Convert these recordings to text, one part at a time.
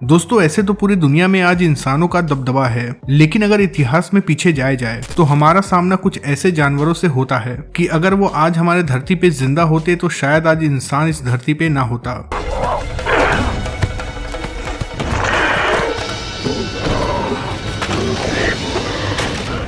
दोस्तों ऐसे तो पूरी दुनिया में आज इंसानों का दबदबा है, लेकिन अगर इतिहास में पीछे जाया जाए तो हमारा सामना कुछ ऐसे जानवरों से होता है कि अगर वो आज हमारे धरती पे जिंदा होते तो शायद आज इंसान इस धरती पे ना होता।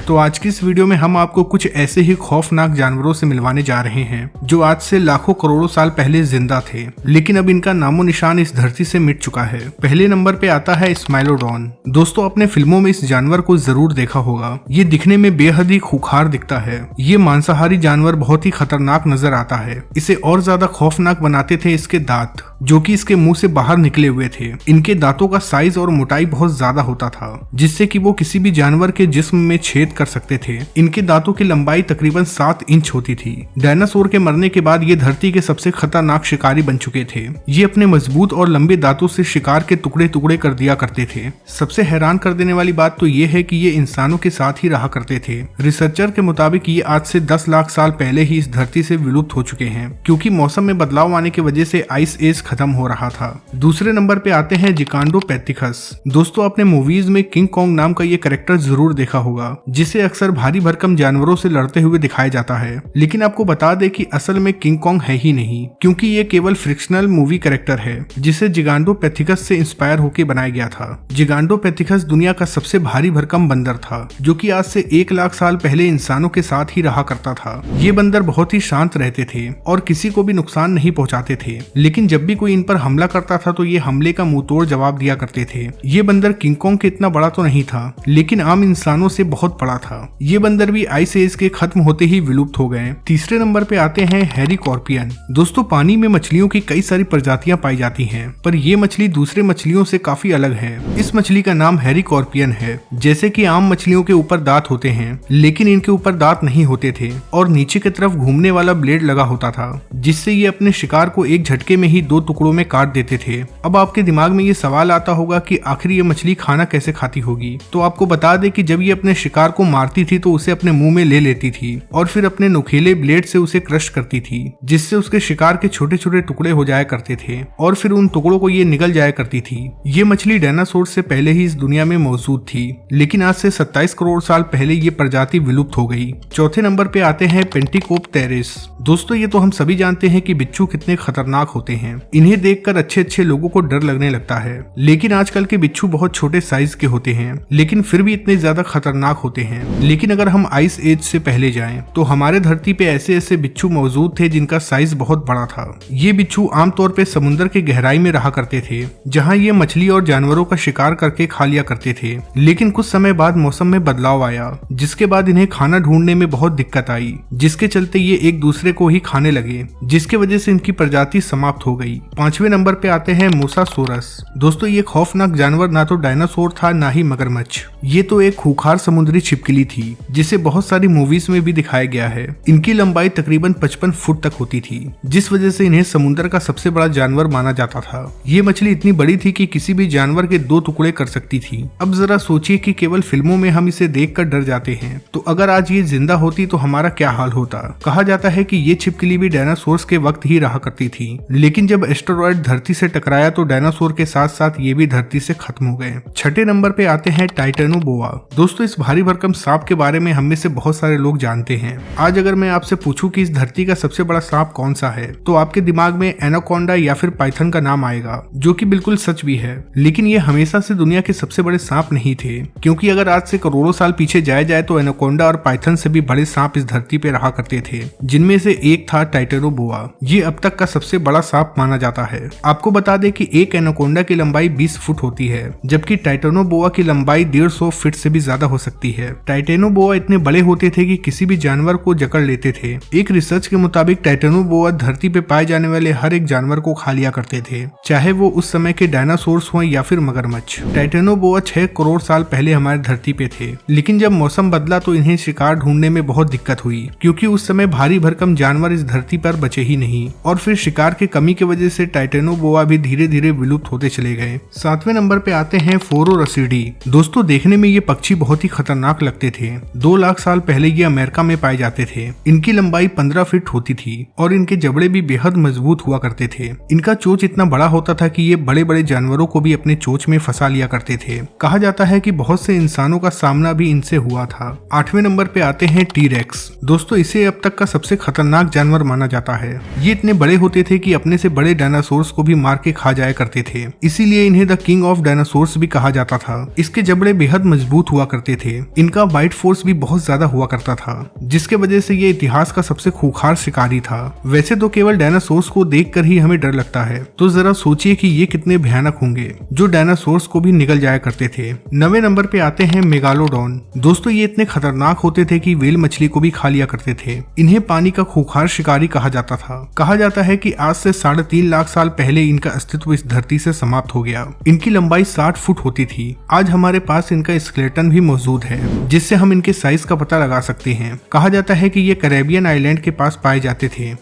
तो आज की इस वीडियो में हम आपको कुछ ऐसे ही खौफनाक जानवरों से मिलवाने जा रहे हैं जो आज से लाखों करोड़ों साल पहले जिंदा थे, लेकिन अब इनका नामो निशान इस धरती से मिट चुका है। पहले नंबर पे आता है स्माइलोडॉन। दोस्तों अपने फिल्मों में इस जानवर को जरूर देखा होगा। ये दिखने में बेहद ही खूंखार दिखता है। ये मांसाहारी जानवर बहुत ही खतरनाक नजर आता है। इसे और ज्यादा खौफनाक बनाते थे इसके दांत, जो कि इसके मुंह से बाहर निकले हुए थे। इनके दांतों का साइज और मोटाई बहुत ज्यादा होता था, जिससे कि वो किसी भी जानवर के जिस्म में छेद कर सकते थे। इनके दांतों की लंबाई तकरीबन 7 इंच होती थी। डायनासोर के मरने के बाद ये धरती के सबसे खतरनाक शिकारी बन चुके थे। ये अपने मजबूत और लंबे दांतों से शिकार के टुकड़े टुकड़े कर दिया करते थे। सबसे हैरान कर देने वाली बात तो ये है कि ये इंसानों के साथ ही रहा करते थे। रिसर्चर के मुताबिक ये आज से 10 लाख साल पहले ही इस धरती से विलुप्त हो चुके हैं, क्योंकि मौसम में बदलाव आने की वजह से आइस एज खत्म हो रहा था। दूसरे नंबर पे आते हैं जिकांडोपेथिकस। दोस्तों आपने मूवीज में किंग कॉन्ग नाम का ये कैरेक्टर जरूर देखा होगा, जिसे अक्सर भारी भरकम जानवरों से लड़ते हुए दिखाया जाता है। लेकिन आपको बता दें कि असल में किंग कॉन्ग है ही नहीं, क्योंकि ये केवल फ्रिक्शनल मूवी कैरेक्टर है जिसे जिगांडोपेथिकस से इंस्पायर होकर बनाया गया था। जिगांडोपेथिकस दुनिया का सबसे भारी भरकम बंदर था, जो कि आज से 1 लाख साल पहले इंसानों के साथ ही रहा करता था। ये बंदर बहुत ही शांत रहते थे और किसी को भी नुकसान नहीं पहुंचाते थे, लेकिन जब भी कोई इन पर हमला करता था तो ये हमले का मुंह तोड़ जवाब दिया करते थे। ये बंदर किंग कॉन्ग के इतना बड़ा तो नहीं था, लेकिन आम इंसानों से बहुत बड़ा था। ये बंदर भी आइस एज के खत्म होते ही विलुप्त हो गए। तीसरे नंबर पे आते हैं हेरिकॉर्पियन। दोस्तों पानी में मछलियों की कई सारी प्रजातियां पाई जाती हैं, पर ये मछली दूसरे मछलियों से काफी अलग है। इस मछली का नाम हेरिकॉर्पियन है। जैसे कि आम मछलियों के ऊपर दांत होते हैं, लेकिन इनके ऊपर दांत नहीं होते थे और नीचे की तरफ घूमने वाला ब्लेड लगा होता था, जिससे ये अपने शिकार को एक झटके में ही 2 टुकड़ों में काट देते थे। अब आपके दिमाग में ये सवाल आता होगा कि आखिर ये मछली खाना कैसे खाती होगी। तो आपको बता दें कि जब ये अपने शिकार को मारती थी तो उसे अपने मुंह में ले लेती थी और फिर अपने नुकीले ब्लेड से उसे क्रश करती थी, जिससे उसके शिकार के छोटे छोटे टुकड़े हो जाया करते थे और फिर उन टुकड़ों को ये निगल जाया करती थी। ये मछली डायनासोर से पहले ही इस दुनिया में मौजूद थी, लेकिन आज से 27 करोड़ साल पहले ये प्रजाति विलुप्त हो गई। चौथे नंबर पे आते हैं पेंटिकोप्टेरिस। दोस्तों ये तो हम सभी जानते हैं कि बिच्छू कितने खतरनाक होते हैं। इन्हें देखकर अच्छे अच्छे लोगों को डर लगने लगता है, लेकिन आजकल के बिच्छू बहुत छोटे साइज के होते हैं, लेकिन फिर भी इतने ज्यादा खतरनाक होते हैं। लेकिन अगर हम आइस एज से पहले जाएं तो हमारे धरती पे ऐसे ऐसे बिच्छू मौजूद थे जिनका साइज बहुत बड़ा था। ये बिच्छू आमतौर पे समुद्र के गहराई में रहा करते थे, जहां ये मछली और जानवरों का शिकार करके खा लिया करते थे। लेकिन कुछ समय बाद मौसम में बदलाव आया, जिसके बाद इन्हें खाना ढूंढने में बहुत दिक्कत आई, जिसके चलते ये एक दूसरे को ही खाने लगे, जिसके वजह से इनकी प्रजाति समाप्त हो गई। 5वें नंबर पे आते हैं मोसासोरस। दोस्तों ये खौफनाक जानवर ना तो डायनासोर था ना ही मगरमच्छ। ये तो एक खूंखार समुद्री छिपकली थी, जिसे बहुत सारी मूवीज में भी दिखाया गया है। इनकी लंबाई तकरीबन 55 फुट तक होती थी, जिस वजह से इन्हें समुद्र का सबसे बड़ा जानवर माना जाता था। ये मछली इतनी बड़ी थी कि किसी भी जानवर के 2 टुकड़े कर सकती थी। अब जरा सोचिए कि केवल फिल्मों में हम इसे देखकर डर जाते हैं, तो अगर आज ये जिंदा होती तो हमारा क्या हाल होता। कहा जाता है कि ये छिपकली भी डायनासोर्स के वक्त ही रहा करती थी, लेकिन जब एस्टेरॉयड धरती से टकराया तो डायनासोर के साथ साथ ये भी धरती से खत्म हो गए। 6ठे नंबर पे आते हैं टाइटेनोबोआ। दोस्तों इस भारी भरकम सांप के बारे में हम में से बहुत सारे लोग जानते हैं। आज अगर मैं आपसे पूछूं कि इस धरती का सबसे बड़ा सांप कौन सा है, तो आपके दिमाग में एनाकोंडा या फिर पाइथन का नाम आएगा, जो कि बिल्कुल सच भी है। लेकिन ये हमेशा से दुनिया के सबसे बड़े सांप नहीं थे, क्योंकि अगर आज से करोड़ों साल पीछे जाया जाए तो एनाकोंडा और पाइथन से भी बड़े सांप इस धरती पे रहा करते थे, जिनमें से एक था टाइटेनोबोआ। ये अब तक का सबसे बड़ा सांप माना जाता है। आपको बता दें कि एक एनाकोंडा की लंबाई 20 फुट होती है, जबकि टाइटेनोबोआ की लंबाई 150 फीट से भी ज्यादा हो सकती है। टाइटेनोबोआ इतने बड़े होते थे कि किसी भी जानवर को जकड़ लेते थे। एक रिसर्च के मुताबिक टाइटेनोबोआ धरती पे पाए जाने वाले हर एक जानवर को खा लिया करते थे, चाहे वो उस समय के डायनासोर्स हों या फिर मगरमच्छ। टाइटेनोबोआ 6 करोड़ साल पहले हमारे धरती पे थे, लेकिन जब मौसम बदला तो इन्हें शिकार ढूंढने में बहुत दिक्कत हुई, क्योंकि उस समय भारी भरकम जानवर इस धरती पर बचे ही नहीं, और फिर शिकार की कमी की वजह से टाइटेनोबोआ भी धीरे धीरे विलुप्त होते चले गए। 7वें नंबर पे आते हैं फोरोरसिडी। दोस्तों देखने में ये पक्षी बहुत ही खतरनाक लगते थे। 2 लाख साल पहले ये अमेरिका में पाए जाते थे। इनकी लंबाई 15 फीट होती थी और इनके जबड़े भी बेहद मजबूत हुआ करते थे। इनका चोंच इतना बड़ा होता था कि ये बड़े बड़े जानवरों को भी अपने चोंच में फंसा लिया करते थे। कहा जाता है कि बहुत से इंसानों का सामना भी इनसे हुआ था। 8वें नंबर पे आते हैं टी-रेक्स। दोस्तों इसे अब तक का सबसे खतरनाक जानवर माना जाता है। ये इतने बड़े होते थे कि अपने से बड़े डायनासोर्स को भी मार के खा जाया करते थे, इसीलिए इन्हें द किंग ऑफ डायनासोर्स भी कहा जाता था। इसके जबड़े बेहद मजबूत हुआ करते थे। इनका बाइट फोर्स भी बहुत ज्यादा हुआ करता था, जिसके वजह से ये इतिहास का सबसे खूंखार शिकारी था। वैसे तो केवल डायनासोर्स को देखकर ही हमें डर लगता है, तो जरा सोचिए कि ये कितने भयानक होंगे, जो डायनासोर्स को भी निगल जाया करते थे। 9वें नंबर पे आते हैं मेगालोडॉन। दोस्तों ये इतने खतरनाक होते थे कि व्हेल मछली को भी खा लिया करते थे। इन्हें पानी का खूंखार शिकारी कहा जाता था। कहा जाता है कि आज से 3.5 लाख साल पहले इनका अस्तित्व इस धरती से समाप्त हो गया। इनकी लंबाई 60 फुट होती थी। आज हमारे पास इनका स्केलेटन भी मौजूद है, जिससे हम इनके साइज का पता लगा सकते हैं। कहा जाता है कि ये कैरेबियन आइलैंड के पास पाए जाते थे